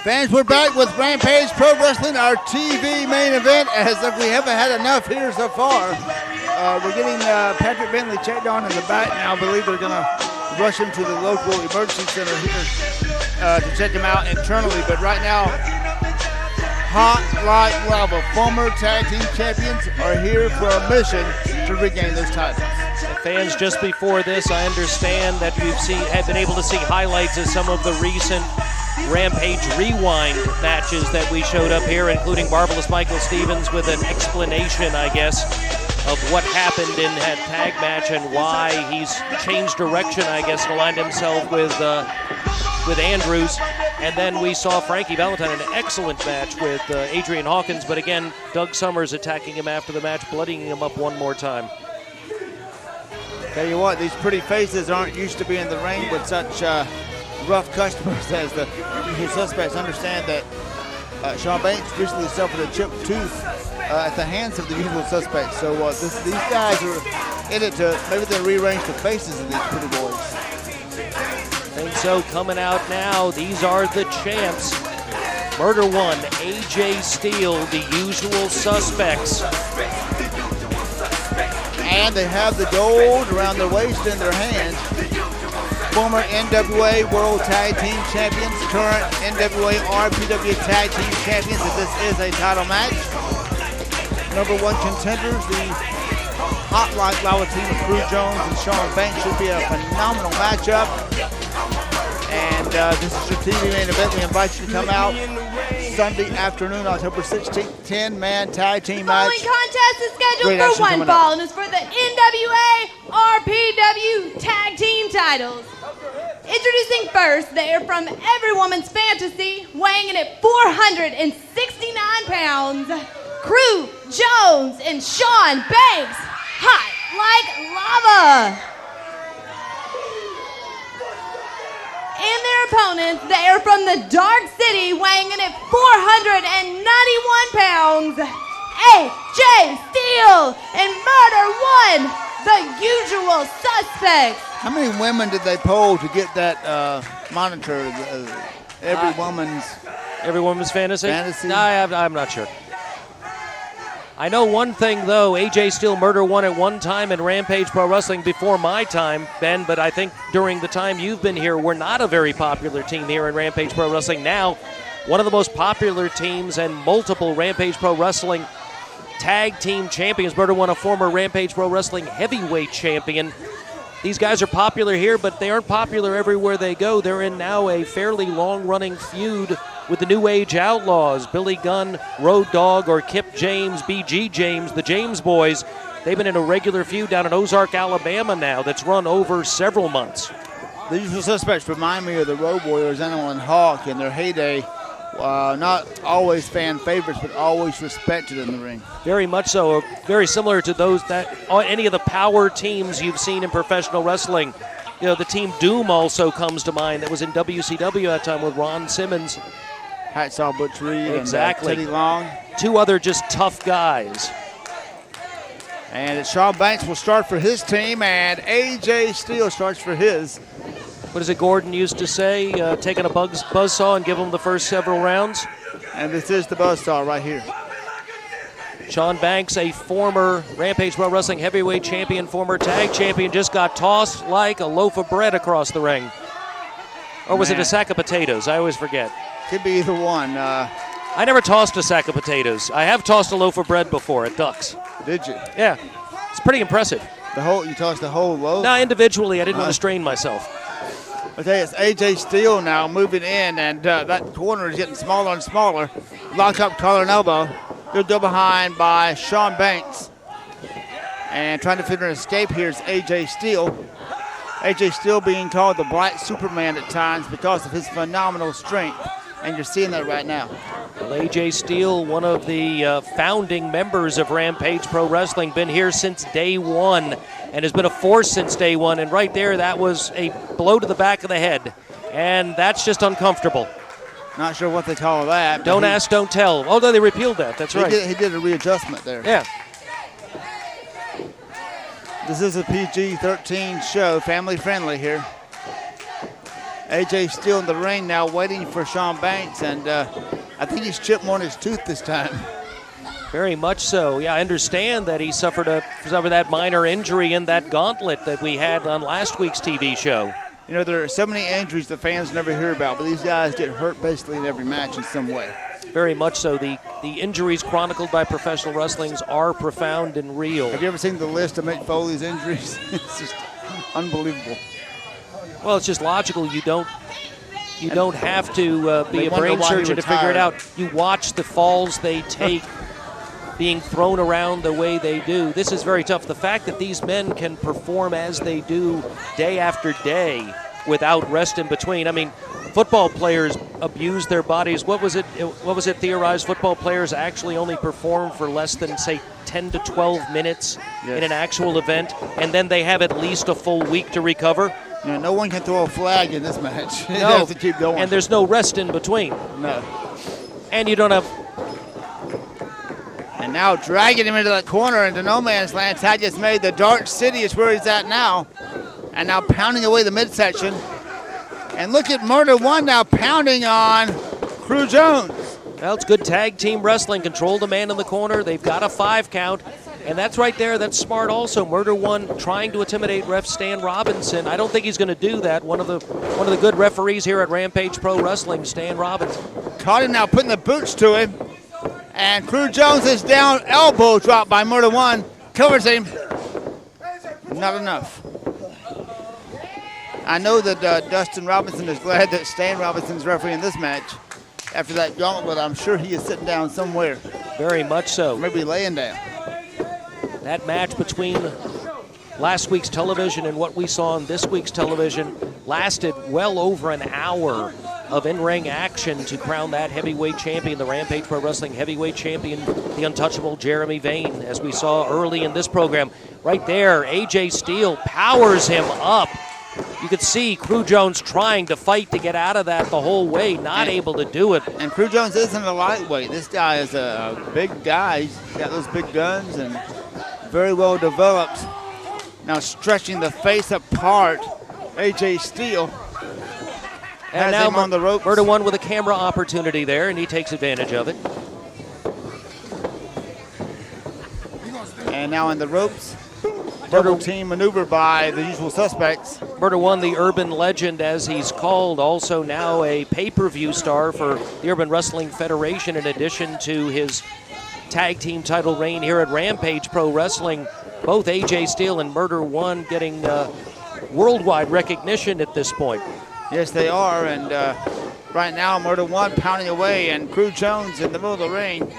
Fans, we're back with Rampage Pro Wrestling, our TV main event, as if we haven't had enough here so far. We're getting Patrick Bentley checked on in the back now. I believe they're going to rush him to the local emergency center here to check him out internally. But right now, Hot Like Lava, former tag team champions, are here for a mission to regain those titles. Fans, just before this, I understand that have been able to see highlights of some of the recent Rampage Rewind matches that we showed up here, including Marvelous Michael Stevens with an explanation, I guess, of what happened in that tag match and why he's changed direction, I guess, and aligned himself with Andrews. And then we saw Frankie Valentine in an excellent match with Adrian Hawkins, but again, Doug Summers attacking him after the match, bloodying him up one more time. Tell you what, these pretty faces aren't used to being in the ring with such rough customers as the usual suspects. Understand that Shawn Banks recently suffered a chipped tooth at the hands of the usual suspects. So these guys are in it to maybe they rearrange the faces of these pretty boys. And so coming out now, these are the champs. Murder One, AJ Steele, the usual suspects. And they have the gold around their waist and their hands. Former NWA World Tag Team Champions, current NWA RPW Tag Team Champions, if this is a title match. Number one contenders, the Hot Like Lava team of Drew Jones and Shawn Banks, should be a phenomenal matchup. And this is your TV main event. We invite you to come out Sunday afternoon, October 16th, 10-man tag team match. The following contest is scheduled for one fall and is for the NWA RPW Tag Team titles. Introducing first, they are from Every Woman's Fantasy, weighing in at 469 pounds, Drew Jones and Shawn Banks, Hot Like Lava. And their opponents, they are from the Dark City, weighing in at 491 pounds, AJ Steele and Murder One, the usual suspects. How many women did they poll to get that monitor? Every Woman's Fantasy? Fantasy? No, I'm not sure. I know one thing, though. AJ Steele, Murder One at one time in Rampage Pro Wrestling before my time, Ben, but I think during the time you've been here, we're not a very popular team here in Rampage Pro Wrestling. Now, one of the most popular teams and multiple Rampage Pro Wrestling tag team champions. Murder One, a former Rampage Pro Wrestling heavyweight champion. These guys are popular here, but they aren't popular everywhere they go. They're in now a fairly long-running feud with the New Age Outlaws, Billy Gunn, Road Dogg, or Kip James, BG James, the James Boys. They've been in a regular feud down in Ozark, Alabama now that's run over several months. The usual suspects remind me of the Road Warriors, Animal and Hawk in their heyday. Not always fan favorites, but always respected in the ring. Very much so. Very similar to those that any of the power teams you've seen in professional wrestling. You know, the team Doom also comes to mind that was in WCW at that time with Ron Simmons. Hacksaw Butch Reed exactly. And Teddy Long. Two other just tough guys. And Shawn Banks will start for his team, and AJ Steele starts for his. What is it Gordon used to say? Taking a buzzsaw and give them the first several rounds? And this is the buzzsaw right here. Shawn Banks, a former Rampage Pro Wrestling heavyweight champion, former tag champion, just got tossed like a loaf of bread across the ring. Or was it a sack of potatoes? I always forget. Could be either one. I never tossed a sack of potatoes. I have tossed a loaf of bread before at Ducks. Did you? Yeah. It's pretty impressive. You tossed the whole loaf? No, individually. I didn't want to strain myself. Okay, it's AJ Steele now moving in, and that corner is getting smaller and smaller. Lock up, collar and elbow. They're double behind by Shawn Banks. And trying to fit an escape here is AJ Steele. AJ Steele being called the Black Superman at times because of his phenomenal strength. And you're seeing that right now. Well, AJ Steele, one of the founding members of Rampage Pro Wrestling, been here since day one and has been a force since day one. And right there, that was a blow to the back of the head. And that's just uncomfortable. Not sure what they call that. Don't ask, don't tell. Oh, no, they repealed that. That's right. He did a readjustment there. Yeah. This is a PG-13 show, family friendly here. AJ Steele in the ring now waiting for Shawn Banks, and I think he's chipped more in his tooth this time. Very much so. Yeah, I understand that he suffered that minor injury in that gauntlet that we had on last week's TV show. You know, there are so many injuries the fans never hear about, but these guys get hurt basically in every match in some way. Very much so. The injuries chronicled by professional wrestling are profound and real. Have you ever seen the list of Mick Foley's injuries? It's just unbelievable. Well, it's just logical. You don't have to be a brain surgeon to figure it out. You watch the falls they take being thrown around the way they do. This is very tough. The fact that these men can perform as they do day after day without rest in between. I mean, football players abuse their bodies. What was it theorized? Football players actually only perform for less than, say, 10 to 12 minutes in an actual event, and then they have at least a full week to recover. Yeah, no one can throw a flag in this match. No, It has to keep going. And there's no rest in between. No. And you don't have... And now dragging him into the corner into no man's land. Ty just made the Dark City is where he's at now. And now pounding away the midsection. And look at Murder One now pounding on Crew Jones. Well, it's good tag team wrestling. Control the man in the corner. They've got a 5 count. And that's right there. That's smart also. Murder One trying to intimidate ref Stan Robinson. I don't think he's going to do that. One of the good referees here at Rampage Pro Wrestling, Stan Robinson. Caught him now, putting the boots to him. And Crew Jones is down, elbow drop by Murder One. Covers him. Not enough. I know that Dustin Robinson is glad that Stan Robinson's refereeing this match. After that gauntlet, I'm sure he is sitting down somewhere. Very much so. Maybe laying down. That match between last week's television and what we saw on this week's television lasted well over an hour of in-ring action to crown that heavyweight champion, the Rampage Pro Wrestling heavyweight champion, the untouchable Jeremy Vane, as we saw early in this program. Right there, AJ Steele powers him up. You could see Crew Jones trying to fight to get out of that the whole way, not able to do it. And Crew Jones isn't a lightweight. This guy is a big guy. He's got those big guns and very well developed. Now stretching the face apart, AJ Steele has now him on the ropes. Murder One with a camera opportunity there, and he takes advantage of it. And now in the ropes, double team maneuver by the usual suspects. Murder One, the urban legend as he's called, also now a pay-per-view star for the Urban Wrestling Federation in addition to his tag team title reign here at Rampage Pro Wrestling. Both AJ Steele and Murder One getting worldwide recognition at this point. Yes, they are, and right now Murder One pounding away, and Crew Jones in the middle of the ring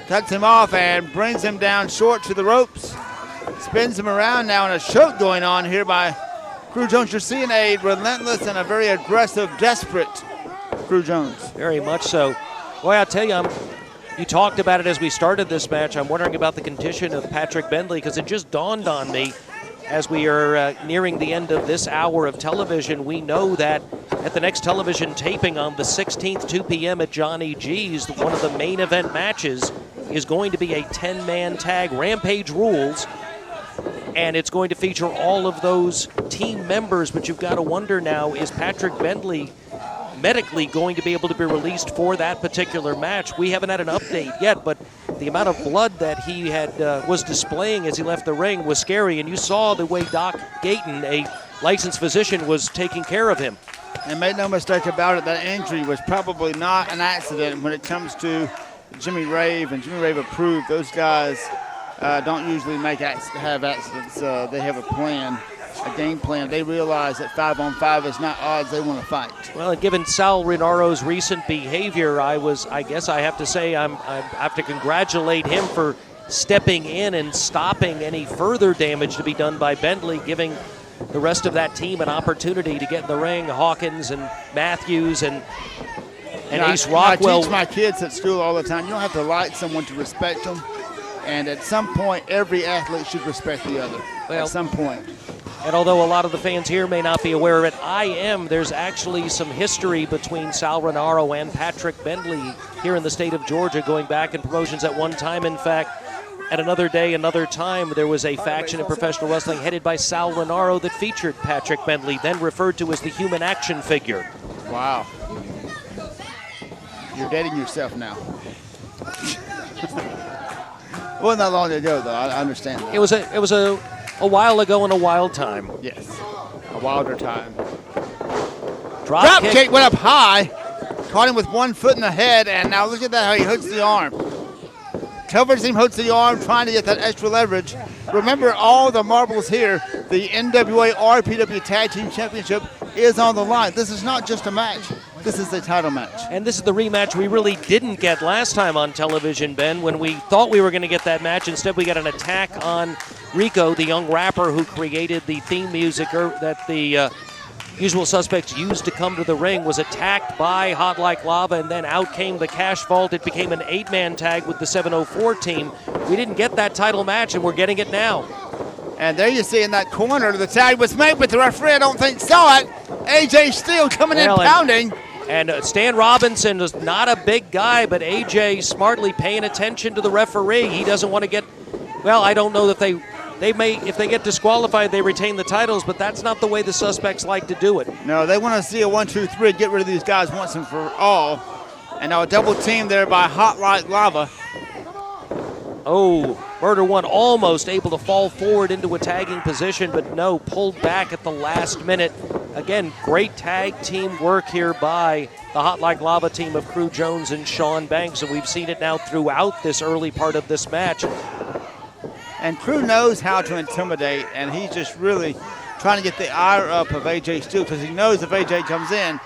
cuts him off and brings him down short to the ropes. Spins him around now, and a choke going on here by Crew Jones. You're seeing a relentless and a very aggressive, desperate Crew Jones. Very much so. Boy, I'll tell you, you talked about it as we started this match. I'm wondering about the condition of Patrick Bentley, because it just dawned on me as we are nearing the end of this hour of television. We know that at the next television taping on the 16th, 2 p.m. at Johnny G's, one of the main event matches is going to be a 10-man tag, Rampage Rules, and it's going to feature all of those team members. But you've got to wonder now, is Patrick Bentley medically going to be able to be released for that particular match? We haven't had an update yet, but the amount of blood that he had was displaying as he left the ring was scary, and you saw the way Doc Gayton, a licensed physician, was taking care of him. And make no mistake about it, that injury was probably not an accident when it comes to Jimmy Rave, and Jimmy Rave approved. Those guys don't usually have accidents. They have a plan, a game plan. They realize that 5-on-5 is not odds. They want to fight. Well, and given Sal Renaro's recent behavior, I guess I have to say I have to congratulate him for stepping in and stopping any further damage to be done by Bentley, giving the rest of that team an opportunity to get in the ring. Hawkins and Matthews and Ace Rockwell. I teach my kids at school all the time, you don't have to like someone to respect them. And at some point, every athlete should respect the other. At some point. And although a lot of the fans here may not be aware of it, there's actually some history between Sal Renaro and Patrick Bentley here in the state of Georgia, going back in promotions at one time. In fact, At another day, another time, there was a faction in professional wrestling headed by Sal Rinauro that featured Patrick Bentley, then referred to as the human action figure. Wow. You're dating yourself now. Wasn't that long ago, though. I understand that. It was a while ago and a wild time. Yes, a wilder time. Drop kick went up high, caught him with 1 foot in the head, and now look at that, how he hooks the arm. Television team hooks the arm, trying to get that extra leverage. Remember, all the marbles here, the NWA RPW Tag Team Championship is on the line. This is not just a match. This is a title match. And this is the rematch we really didn't get last time on television, Ben, when we thought we were going to get that match. Instead, we got an attack on Rico, the young rapper who created the theme music that the Usual Suspects used to come to the ring, was attacked by Hot Like Lava, and then out came the Cash Vault. It became an 8-man tag with the 704 team. We didn't get that title match, and we're getting it now. And there you see in that corner, the tag was made, but the referee, I don't think, saw it. AJ Steele coming in, pounding. And Stan Robinson is not a big guy, but AJ smartly paying attention to the referee. He doesn't want to get, well, I don't know that they may, if they get disqualified, they retain the titles, but that's not the way the Suspects like to do it. No, they want to see a 1, 2, 3, get rid of these guys once and for all. And now a double team there by Hot Like Lava. Oh, Murder One almost able to fall forward into a tagging position, but no, pulled back at the last minute. Again, great tag team work here by the Hot Like Lava team of Crew Jones and Shawn Banks, and we've seen it now throughout this early part of this match. And Crew knows how to intimidate, and he's just really trying to get the ire up of AJ Steele, because he knows if AJ comes in,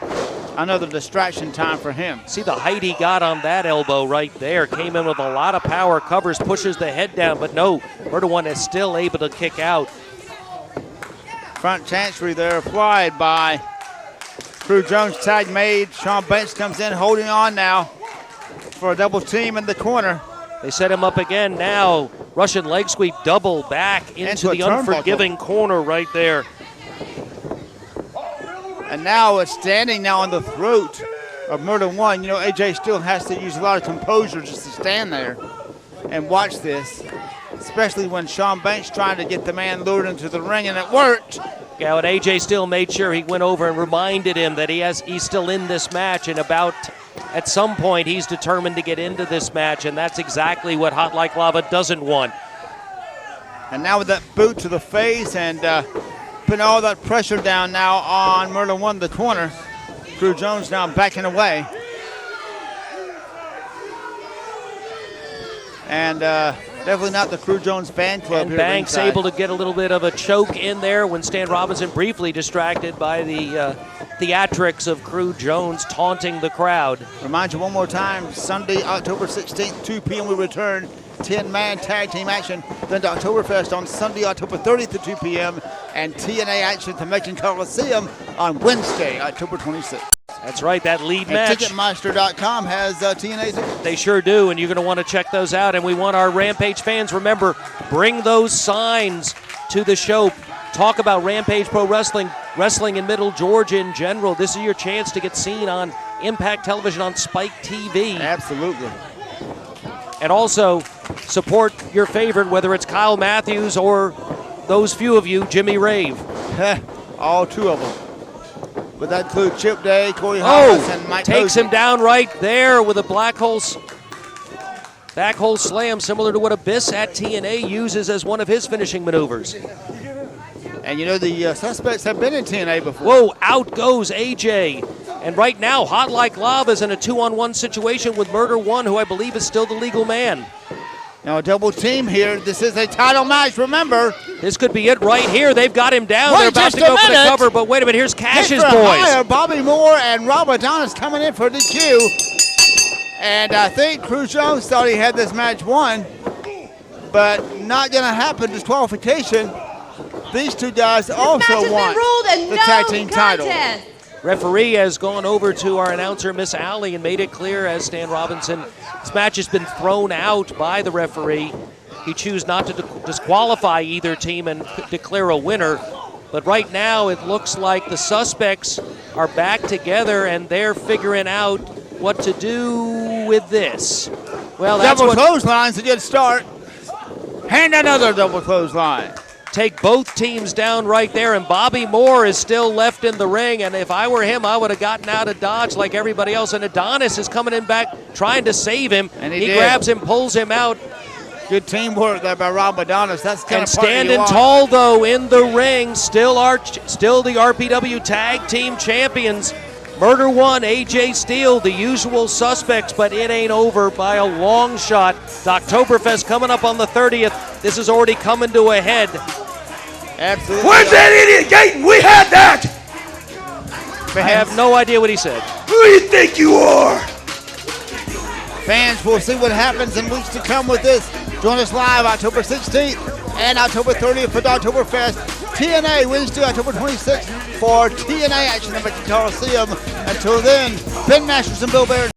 another distraction time for him. See the height he got on that elbow right there. Came in with a lot of power, covers, pushes the head down, but no, Murder One is still able to kick out. Front chancery there applied by Crew Jones, tag made. Shawn Banks comes in, holding on now for a double team in the corner. They set him up again now. Russian leg sweep, double back into the unforgiving corner right there. And now it's standing now on the throat of Murder One. You know, AJ Steele has to use a lot of composure just to stand there and watch this, especially when Shawn Banks trying to get the man lured into the ring, and it worked. Yeah, and AJ Steele made sure he went over and reminded him that he's still in this match, and at some point he's determined to get into this match, and that's exactly what Hot Like Lava doesn't want. And now with that boot to the face and putting all that pressure down now on Murder One, the corner. Crew Jones now backing away. And definitely not the Crew Jones fan club and here. Banks ringside. able to get a little bit of a choke in there when Stan Robinson briefly distracted by the theatrics of Crew Jones taunting the crowd. Remind you one more time, Sunday, October 16th, 2 p.m. we return. 10-man tag team action. Then to Oktoberfest on Sunday, October 30th at 2 p.m. And TNA action at the Macon Coliseum on Wednesday, October 26th. That's right, that lead match. Ticketmaster.com has TNA tickets. They sure do, and you're going to want to check those out. And we want our Rampage fans, remember, bring those signs to the show. Talk about Rampage Pro Wrestling, wrestling in Middle Georgia in general. This is your chance to get seen on Impact Television on Spike TV. Absolutely. And also support your favorite, whether it's Kyle Matthews or those few of you, Jimmy Rave. All two of them. But that includes Chip Day, Corey Hollis, and Mike takes Posey. him down right there with a back hole slam, similar to what Abyss at TNA uses as one of his finishing maneuvers. And you know, the Suspects have been in TNA before. Whoa, out goes AJ. And right now, Hot Like Lava is in a 2-on-1 situation with Murder One, who I believe is still the legal man. Now a double team here. This is a title match, remember. This could be it right here. They've got him down. Wait, they're about to go for the cover, but wait a minute. Here's Cash's boys. Higher, Bobby Moore and Rob Adonis coming in for the DQ. And I think Crew Jones thought he had this match won, but not going to happen. Disqualification. These two guys also want the tag team title. Referee has gone over to our announcer, Miss Allie, and made it clear, as Stan Robinson, this match has been thrown out by the referee. He chose not to disqualify either team and declare a winner. But right now, it looks like the Suspects are back together, and they're figuring out what to do with this. Well, that's double clotheslines, a good start. And another double clothesline. Take both teams down right there, and Bobby Moore is still left in the ring, and if I were him, I would have gotten out of dodge like everybody else, and Adonis is coming in back trying to save him. And he grabs him, pulls him out. Good teamwork there by Rob Adonis. That's kind and of part standing tall, though, in the ring, still the RPW Tag Team Champions. Murder One, AJ Steele, the usual suspects, but it ain't over by a long shot. The Oktoberfest coming up on the 30th. This is already coming to a head. Absolutely. Where's that idiot Gaten? We had that! I have no idea what he said. Who do you think you are? Fans, we'll see what happens in weeks to come with this. Join us live October 16th and October 30th for the Oktoberfest. TNA Wednesday, October 26th for TNA action at the Coliseum. Until then, Ben Masters and Bill Behrens.